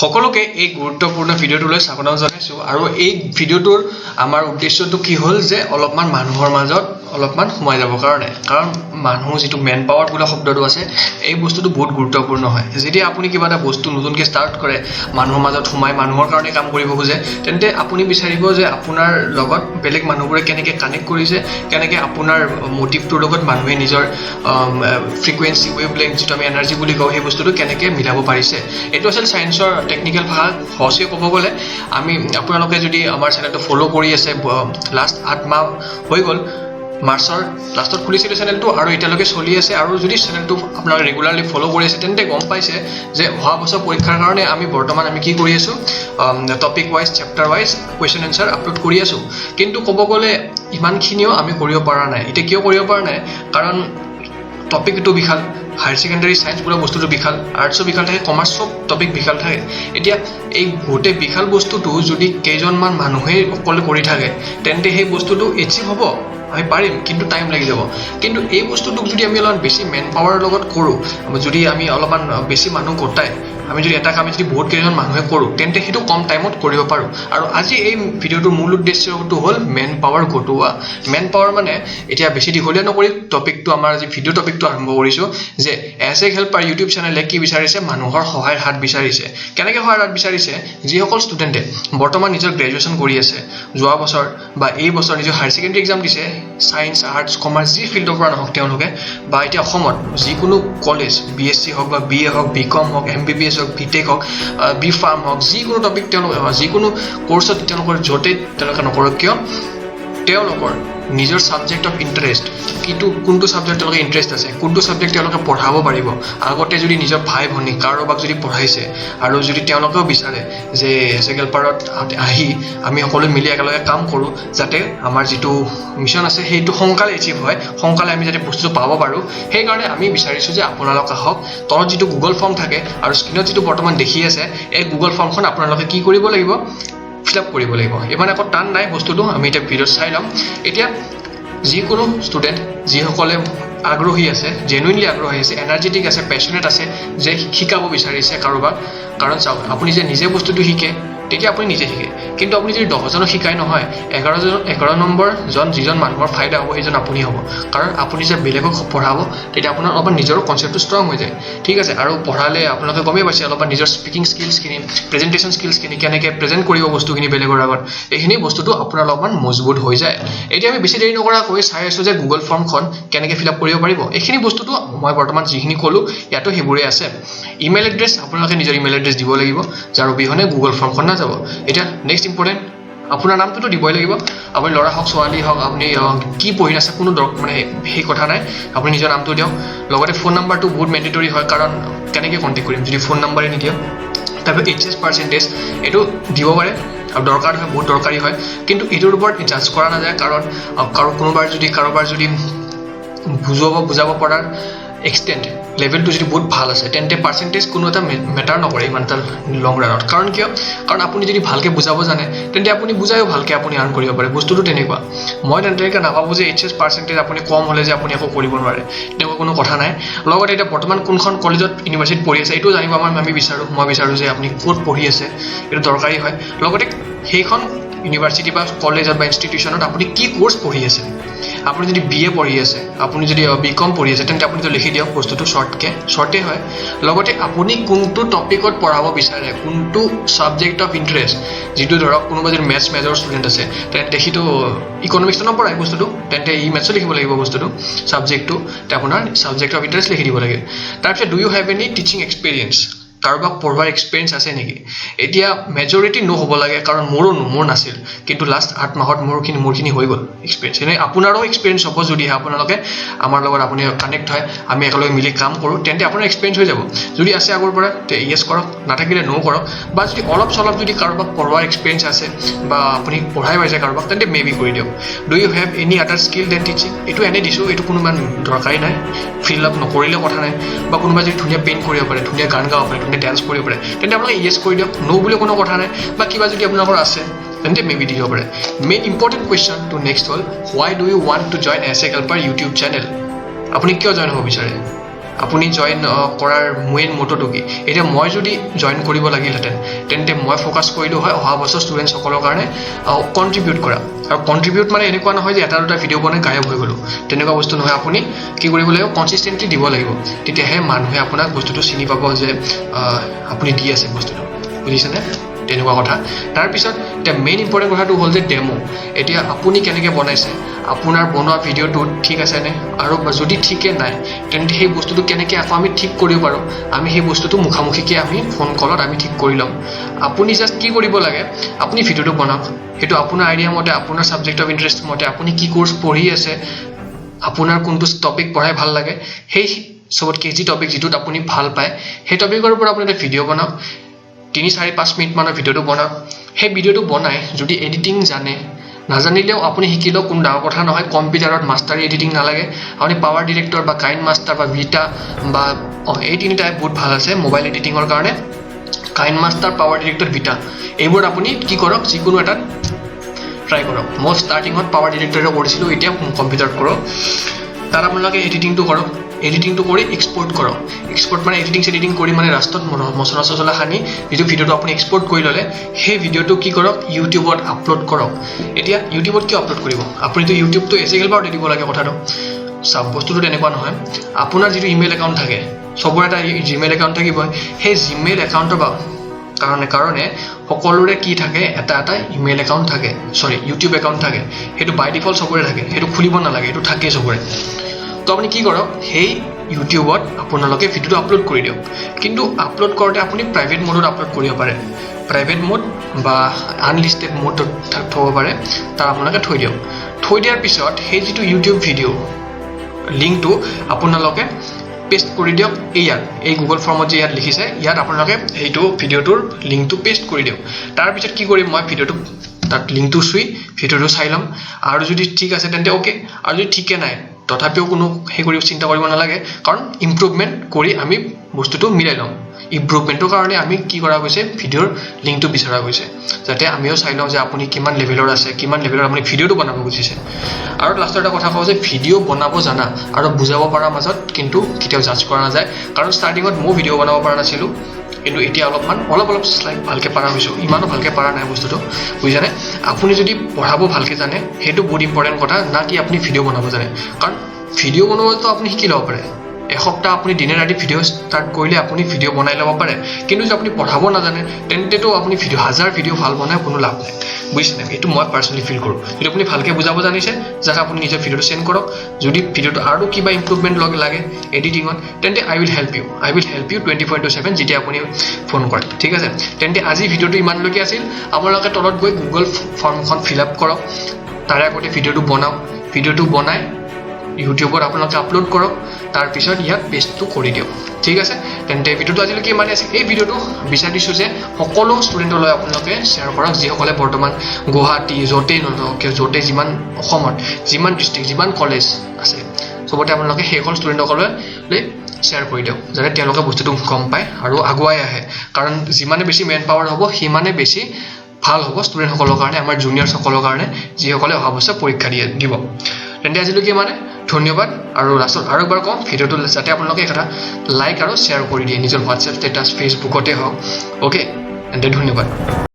সকলোকে এই গুৰুত্বপূৰ্ণ ভিডিঅ'টোলৈ স্বাগতম জনাইছোঁ আৰু এই ভিডিঅ'টোৰ আমাৰ উদ্দেশ্যটো কি হ'ল যে অলপমান মানুহৰ মাজত অলপমান সোমাই যাবৰ কাৰণে কাৰণ মানুহ যিটো মেন পাৱাৰ বোলা শব্দটো আছে এই বস্তুটো বহুত গুৰুত্বপূৰ্ণ হয় যদি আপুনি কিবা এটা বস্তু নতুনকৈ ষ্টাৰ্ট কৰে মানুহৰ মাজত সোমাই মানুহৰ কাৰণে কাম কৰিব খোজে তেন্তে আপুনি বিচাৰিব যে আপোনাৰ লগত বেলেগ মানুহবোৰে কেনেকৈ কানেক্ট কৰিছে কেনেকৈ আপোনাৰ মটিভটোৰ লগত মানুহে নিজৰ ফ্ৰিকুৱেঞ্চি ৱেভলেংথ যিটো আমি এনাৰ্জি বুলি কওঁ সেই বস্তুটো কেনেকৈ মিলাব পাৰিছে এইটো আছিল চায়েন্সৰ টেকনিকেল ভাষা সহজে ক'ব গ'লে আমি আপোনালোকে যদি আমাৰ চেনেলটো ফ'ল' কৰি আছে লাষ্ট 8 মাহ হৈ গ'ল মাৰ্চৰ লাষ্টত খুলিছিলোঁ চেনেলটো আৰু এতিয়ালৈকে চলি আছে আৰু যদি চেনেলটো আপোনালোকে ৰেগুলাৰলি ফ'ল' কৰি আছে তেন্তে গম পাইছে যে অহা বছৰ পৰীক্ষাৰ কাৰণে আমি বৰ্তমান কি কৰি আছোঁ topic wise chapter wise question answer upload কৰি আছোঁ কিন্তু ক'ব গ'লে ইমানখিনিও আমি কৰিব পৰা নাই এতিয়া কিয় কৰিব পৰা নাই কাৰণ টপিকটো বিশাল হায়াৰ ছেকেণ্ডাৰী ছায়েন্স বোলা বস্তুটো বিশাল আৰ্টছো বিশাল থাকে কমাৰ্চ চব টপিক বিশাল থাকে এতিয়া এই গোটেই বিশাল বস্তুটো যদি কেইজনমান মানুহে অকলে কৰি থাকে তেন্তে সেই বস্তুটো এচিভ হ'ব আমি পাৰিম কিন্তু টাইম লাগি যাব কিন্তু এই বস্তুটোক যদি আমি অলপমান বেছি মেন পাৱাৰৰ লগত কৰোঁ যদি আমি অলপমান বেছি মানুহ গোটাই আমি যদি এটা কাম যদি বহুত কেইজন মানুহে কৰোঁ তেন্তে সেইটো কম টাইমত কৰিব পাৰোঁ আৰু আজি এই ভিডিঅ'টোৰ মূল উদ্দেশ্যটো হ'ল মেন পাৱাৰ গোটোৱা মেন পাৱাৰ মানে এতিয়া বেছি দীঘলীয়া নকৰি টপিকটো আমাৰ আজি ভিডিঅ' টপিকটো আৰম্ভ কৰিছোঁ যে এজ এ হেল্পাৰ ইউটিউব চেনেলে কি বিচাৰিছে মানুহৰ সহায়ৰ হাত বিচাৰিছে কেনেকৈ সহায়ৰ হাত বিচাৰিছে যিসকল ষ্টুডেণ্টে বৰ্তমান নিজৰ গ্ৰেজুৱেশ্যন কৰি আছে যোৱা বছৰ বা এই বছৰ নিজৰ হায়াৰ ছেকেণ্ডেৰী এক্সাম দিছে ছায়েন্স আৰ্টছ কমাৰ্চ যি ফিল্ডৰ পৰা নহওক তেওঁলোকে বা এতিয়া অসমত যিকোনো কলেজ BSc হওক বা BA হওক BCom হওক MBBS হওক BTech হওক B Farm হওক যিকোনো টপিক তেওঁলোকে যিকোনো কৰ্চত তেওঁলোকৰ য'তেই তেওঁলোকে নকৰক কিয় তেওঁলোকৰ নিজৰ ছাবজেক্ট অফ ইণ্টাৰেষ্ট কোনটো ছাবজেক্ট তেওঁলোকে ইণ্টাৰেষ্ট আছে কোনটো ছাবজেক্ট তেওঁলোকে পঢ়াব পাৰিব আগতে যদি নিজৰ ভাই ভনী কাৰোবাক যদি পঢ়াইছে আৰু যদি তেওঁলোকেও বিচাৰে যে এজ এ হেল্পাৰত আহি আমি সকলোৱে মিলি একেলগে কাম কৰোঁ যাতে আমাৰ যিটো মিছন আছে সেইটো সোনকালে এচিভ হয় সোনকালে আমি যাতে বস্তুটো পাব পাৰোঁ সেইকাৰণে আমি বিচাৰিছোঁ যে আপোনালোক আহক তলত যিটো গুগল ফৰ্ম থাকে আৰু স্ক্ৰীণত যিটো বৰ্তমান দেখি আছে এই গুগল ফৰ্মখন আপোনালোকে কি কৰিব লাগিব ফিল আপ কৰিব লাগিব ইমান একো টান নাই বস্তুটো আমি এতিয়া ভিডিঅ'ত চাই ল'ম এতিয়া যিকোনো ষ্টুডেণ্ট যিসকলে আগ্ৰহী আছে জেনুইনলি আগ্ৰহী আছে এনাৰ্জেটিক আছে পেশ্যনেট আছে যে শিকাব বিচাৰিছে কাৰোবাক কাৰণ চাওক আপুনি যে নিজে বস্তুটো শিকে তেতিয়া আপুনি নিজে শিকে কিন্তু আপুনি যদি 10জনক শিকাই নহয় 11 নম্বৰ যিজন মানুহৰ ফাইদা হ'ব সেইজন আপুনি হ'ব কাৰণ আপুনি যে বেলেগক পঢ়াব তেতিয়া আপোনাৰ অলপমান নিজৰ কনচেপ্টটো ষ্ট্ৰং হৈ যায় ঠিক আছে আৰু পঢ়ালে আপোনালোকে গমেই পাইছে অলপমান নিজৰ স্পিকিং স্কিলছখিনি প্ৰেজেণ্টেশ্যন স্কিলছখিনি কেনেকৈ প্ৰেজেণ্ট কৰিব বস্তুখিনি বেলেগৰ আগত এইখিনি বস্তুটো আপোনাৰ অলপমান মজবুত হৈ যায় এতিয়া আমি বেছি দেৰি নকৰাকৈ চাই আছোঁ যে গুগল ফৰ্মখন কেনেকৈ ফিল আপ কৰিব পাৰিব এইখিনি বস্তুটো মই বৰ্তমান যিখিনি ক'লোঁ ইয়াতো সেইবোৰেই আছে ইমেইল এড্ৰেছ আপোনালোকে নিজৰ ইমেইল এড্ৰেছ দিব লাগিব যাৰ অবিহনে গুগল ফৰ্মখন নাযাব এতিয়া নেক্সট ইম্পৰ্টেণ্ট আপোনাৰ নামটোতো দিবই লাগিব আপুনি ল'ৰা হওক ছোৱালী হওক আপুনি কি পঢ়ি আছে কোনো মানে সেই কথা নাই আপুনি নিজৰ নামটো দিয়ক লগতে ফোন নাম্বাৰটো বহুত মেণ্ডেটৰী হয় কাৰণ কেনেকৈ কণ্টেক্ট কৰিম যদি ফোন নাম্বাৰে নিদিয়ক তাৰপিছত HS পাৰ্চেণ্টেজ এইটো দিব পাৰে আৰু দৰকাৰ হয় বহুত দৰকাৰী হয় কিন্তু এইটোৰ ওপৰত জাজ কৰা নাযায় কাৰণ কাৰোবাৰ যদি বুজাব পৰাৰ এক্সটেণ্ট লেভেলটো যদি বহুত ভাল আছে তেন্তে পাৰ্চেণ্টেজ কোনো এটা মেটাৰ নকৰে ইমান এটা লং ৰাণত কাৰণ কিয় কাৰণ আপুনি যদি ভালকৈ বুজাব জানে তেন্তে আপুনি বুজায়ো ভালকৈ আপুনি আৰ্ণ কৰিব পাৰে বস্তুটো তেনেকুৱা মই তেনেকৈ নাভাবোঁ যে HS পাৰ্চেণ্টেজ আপুনি কম হ'লে যে আপুনি একো কৰিব নোৱাৰে তেনেকুৱা কোনো কথা নাই লগতে এতিয়া বৰ্তমান কোনখন কলেজত ইউনিভাৰ্চিটিত পঢ়ি আছে এইটোও জানিব মই বিচাৰোঁ যে আপুনি ক'ত পঢ়ি আছে এইটো দৰকাৰী হয় লগতে সেইখন ইউনিভাৰ্চিটি বা কলেজত বা ইনষ্টিটিউশ্যনত আপুনি কি কোৰ্চ পঢ়ি আছে আপুনি যদি BA পঢ়ি আছে আপুনি যদি BCom পঢ়ি আছে তেন্তে আপুনি লিখি দিয়ক বস্তুটো শ্বৰ্টেই হয় লগতে আপুনি কোনটো টপিকত পঢ়াব বিচাৰে কোনটো ছাবজেক্ট অফ ইণ্টাৰেষ্ট যিটো ধৰক কোনোবা যদি মেথছ মেজৰ ষ্টুডেণ্ট আছে তেন্তে সিটো ইকনমিক্সটো নপঢ়ায় বস্তুটো তেন্তে মেথছো লিখিব লাগিব বস্তুটো ছাবজেক্টটো আপোনাৰ ছাবজেক্ট অফ ইণ্টাৰেষ্ট লিখি দিব লাগে তাৰপিছত do you have any teaching experience কাৰোবাক পঢ়োৱাৰ এক্সপিৰিয়েঞ্চ আছে নেকি এতিয়া মেজৰিটি নহ'ব লাগে কাৰণ মোৰ নাছিল কিন্তু লাষ্ট 8 মাহত মোৰখিনি হৈ গ'ল এক্সপিৰিয়েঞ্চ এনে আপোনাৰো এক্সপিৰিয়েঞ্চ হ'ব যদিহে আপোনালোকে আমাৰ লগত আপুনি কানেক্ট হয় আমি একেলগে মিলি কাম কৰোঁ তেন্তে আপোনাৰ এক্সপিৰিয়েঞ্চ হৈ যাব যদি আছে আগৰ পৰা তে ইয়েছ কৰক নাথাকিলে ন' কৰক বা যদি অলপ চলপ যদি কাৰোবাক পঢ়োৱাৰ এক্সপিৰিয়েঞ্চ আছে বা আপুনি পঢ়াই পাইছে কাৰোবাক তেন্তে মেবি কৰি দিয়ক do you have any other skill than teaching এইটো এনেই দিছোঁ এইটো কোনো ইমান দৰকাৰী নাই ফিল আপ নকৰিলে কথা নাই বা কোনোবাই যদি ধুনীয়া পেইণ্ট কৰিব পাৰে ধুনীয়া গান গাব পাৰে ধুনীয়া ডান্স কৰিব পাৰে তেন্তে আপোনালোকে ইয়েছ কৰি দিয়ক ন' বুলি কোনো কথা নাই বা কিবা যদি আপোনালোকৰ আছে তেন্তে মেবি দি দিব পাৰে main important question two next হ'ল why do you want to join as a helper YouTube channel আপুনি কিয় জইন হ'ব বিচাৰে আপুনি জইন কৰাৰ মেইন মটোটো কি এতিয়া মই যদি জইন কৰিব লাগিলহেঁতেন তেন্তে মই ফ'কাছ কৰিলোঁ হয় অহা বছৰ ষ্টুডেণ্টসকলৰ কাৰণে কণ্ট্ৰিবিউট কৰা আৰু কণ্ট্ৰিবিউট মানে এনেকুৱা নহয় যে এটা দুটা ভিডিঅ' বনাই গায়ব হৈ গ'লোঁ তেনেকুৱা বস্তু নহয় আপুনি কি কৰিব লাগিব কনচিষ্টেণ্টলি দিব লাগিব তেতিয়াহে মানুহে আপোনাক বস্তুটো চিনি পাব যে আপুনি দি আছে বস্তুটো বুজিছেনে তেনেকুৱা কথা তাৰপিছত এতিয়া মেইন ইম্পৰ্টেণ্ট কথাটো হ'ল যে ডেমো এতিয়া আপুনি কেনেকৈ বনাইছে আপোনাৰ বনোৱা ভিডিঅ'টো ঠিক আছেনে আৰু যদি ঠিকে নাই তেন্তে সেই বস্তুটো কেনেকৈ আকৌ আমি ঠিক কৰিব পাৰোঁ আমি সেই বস্তুটো মুখামুখিকৈ আমি ফোন কলত আমি ঠিক কৰি ল'ম আপুনি জাষ্ট কি কৰিব লাগে আপুনি ভিডিঅ'টো বনাওক সেইটো আপোনাৰ আইডিয়া মতে আপোনাৰ ছাবজেক্ট অফ ইণ্টাৰেষ্ট মতে আপুনি কি কোৰ্চ পঢ়ি আছে আপোনাৰ কোনটো টপিক পঢ়াই ভাল লাগে সেই চবতকৈ যি টপিক যিটোত আপুনি ভাল পায় সেই টপিকৰ ওপৰত আপুনি এটা ভিডিঅ' বনাওক 3-4-5 মিনিট মানৰ ভিডিঅ'টো বনাওক সেই ভিডিঅ'টো বনাই যদি এডিটিং জানে নাজানিলেও আপুনি শিকিলেও কোনো ডাঙৰ কথা নহয় কম্পিউটাৰত মাষ্টাৰ এডিটিং নালাগে আপুনি পাৱাৰ ডিৰেক্টৰ বা কাইন মাষ্টাৰ বা ভিটা বা এই তিনিটাই বহুত ভাল আছে মোবাইল এডিটিঙৰ কাৰণে কাইন মাষ্টাৰ পাৱাৰ ডিৰেক্টৰ ভিটা এইবোৰত আপুনি কি কৰক যিকোনো এটাত ট্ৰাই কৰক মই ষ্টাৰ্টিঙত পাৱাৰ ডিৰেক্টৰে কৰিছিলোঁ এতিয়া কম্পিউটাৰত কৰক তাত আপোনালোকে এডিটিংটো কৰক এডিটিংটো কৰি এক্সপৰ্ট কৰক এক্সপৰ্ট মানে এডিটিং কৰি মানে ৰাস্তাত মচলা চচলা সানি যিটো ভিডিঅ'টো আপুনি এক্সপৰ্ট কৰি ল'লে সেই ভিডিঅ'টো কি কৰক ইউটিউবত আপলোড কৰক এতিয়া ইউটিউবত কিয় আপলোড কৰিব আপুনিতো ইউটিউবটো এচিকেল বাৰতে দিব লাগে কথাটো চাওক বস্তুটো তেনেকুৱা নহয় আপোনাৰ যিটো ইমেইল একাউণ্ট থাকে চবৰে এটা জিমেইল একাউণ্ট থাকিব সেই জিমেইল একাউণ্টৰ কাৰণে সকলোৰে কি থাকে এটা ইমেইল একাউণ্ট থাকে ইউটিউব একাউণ্ট থাকে সেইটো বাই ডিফল্ট চবৰে থাকে সেইটো খুলিব নালাগে সেইটো থাকেই চবৰে তো আপুনি কি কৰক সেই ইউটিউবত আপোনালোকে ভিডিঅ'টো আপলোড কৰি দিয়ক কিন্তু আপলোড কৰোঁতে আপুনি প্ৰাইভেট মোডত আপলোড কৰিব পাৰে প্ৰাইভেট মোড বা আনলিষ্টেড মোডত থ'ব পাৰে তাত আপোনালোকে থৈ দিয়ক থৈ দিয়াৰ পিছত সেই যিটো ইউটিউব ভিডিঅ' লিংকটো আপোনালোকে পেষ্ট কৰি দিয়ক ইয়াত এই গুগল ফৰ্মত যে ইয়াত লিখিছে ইয়াত আপোনালোকে এইটো ভিডিঅ'টোৰ লিংকটো পেষ্ট কৰি দিয়ক তাৰপিছত কি কৰিম মই ভিডিঅ'টো তাত লিংকটো চুই ভিডিঅ'টো চাই ল'ম আৰু যদি ঠিক আছে তেন্তে অ'কে আৰু যদি ঠিকে নাই তথাপিও কোনো চিন্তা কৰিব নালাগে কাৰণ ইম্প্ৰুভমেণ্ট কৰি আমি বস্তুটো মিলাই ল'ম ইম্প্ৰুভমেণ্টৰ কাৰণে আমি কি কৰা গৈছে ভিডিঅ'ৰ লিংকটো বিচৰা গৈছে যাতে আমিও চাই লওঁ যে আপুনি কিমান লেভেলৰ আছে কিমান লেভেলৰ আপুনি ভিডিঅ'টো বনাব খুজিছে আৰু লাষ্টৰ এটা কথা কওঁ যে ভিডিঅ' বনাব জানা আৰু বুজাব পৰাৰ মাজত কিন্তু কেতিয়াও জাজ কৰা নাযায় কাৰণ ষ্টাৰ্টিঙত মই ভিডিঅ' বনাব পৰা নাছিলোঁ কিন্তু এতিয়া অলপ শ্লাইড ভালকৈ পৰা হৈছোঁ ইমানো ভালকৈ পৰা নাই বস্তুটো বুজিছানে আপুনি যদি পঢ়াব ভালকৈ জানে সেইটো বহুত ইম্পৰ্টেণ্ট কথা না কি আপুনি ভিডিঅ' বনাব জানে কাৰণ ভিডিঅ' বনোৱাটো আপুনি শিকি ল'ব পাৰে এসপ্তাহ আপুনি দিনে ৰাতি ভিডিঅ' ষ্টাৰ্ট কৰিলে আপুনি ভিডিঅ' বনাই ল'ব পাৰে কিন্তু যদি আপুনি পঢ়াব নাজানে তেন্তেতো আপুনি হাজাৰ ভিডিঅ' ভাল বনাই কোনো লাভ নাই বুজিছেনে এইটো মই পাৰ্চনেলি ফিল কৰোঁ যদি আপুনি ভালকৈ বুজাব জানিছে যাক আপুনি নিজৰ ভিডিঅ'টো চেণ্ড কৰক যদি ভিডিঅ'টো আৰু কিবা ইম্প্ৰুভমেণ্ট লাগে এডিটিঙত তেন্তে আই উইল হেল্প ইউ 24/7 যেতিয়া আপুনি ফোন কৰে ঠিক আছে তেন্তে আজি ভিডিঅ'টো ইমানলৈকে আছিল আপোনালোকে তলত গৈ গুগল ফৰ্মখন ফিল আপ কৰক তাৰে আগতে ভিডিঅ'টো বনাই ইউটিউবত আপোনালোকে আপলোড কৰক তাৰপিছত ইয়াত পেষ্টটো কৰি দিয়ক ঠিক আছে তেন্তে ভিডিঅ'টো আজিলৈকে ইমানেই আছিল এই ভিডিঅ'টো বিচাৰিছোঁ যে সকলো ষ্টুডেণ্টলৈ আপোনালোকে শ্বেয়াৰ কৰক যিসকলে বৰ্তমান গুৱাহাটী য'তেই নলওক য'তেই যিমান অসমত যিমান ডিষ্ট্ৰিক্ট যিমান কলেজ আছে চবতে আপোনালোকে সেইসকল ষ্টুডেণ্টসকললৈ শ্বেয়াৰ কৰি দিয়ক যাতে তেওঁলোকে বস্তুটো গম পায় আৰু আগুৱাই আহে কাৰণ যিমানে বেছি মেন পাৱাৰ হ'ব সিমানে বেছি ভাল হ'ব ষ্টুডেণ্টসকলৰ কাৰণে আমাৰ জুনিয়ৰসকলৰ কাৰণে যিসকলে অহা বছৰ পৰীক্ষা দিব তেন্তে আজিলৈকে ধন্যবাদ আৰু লাষ্টত আৰু এবাৰ কওঁ ভিডিঅ'টো যাতে আপোনালোকে এটা লাইক আৰু শ্বেয়াৰ কৰি দিয়ে নিজৰ হোৱাটছএপ ষ্টেটাছ ফেচবুকতে হওক অ'কে তেন্তে ধন্যবাদ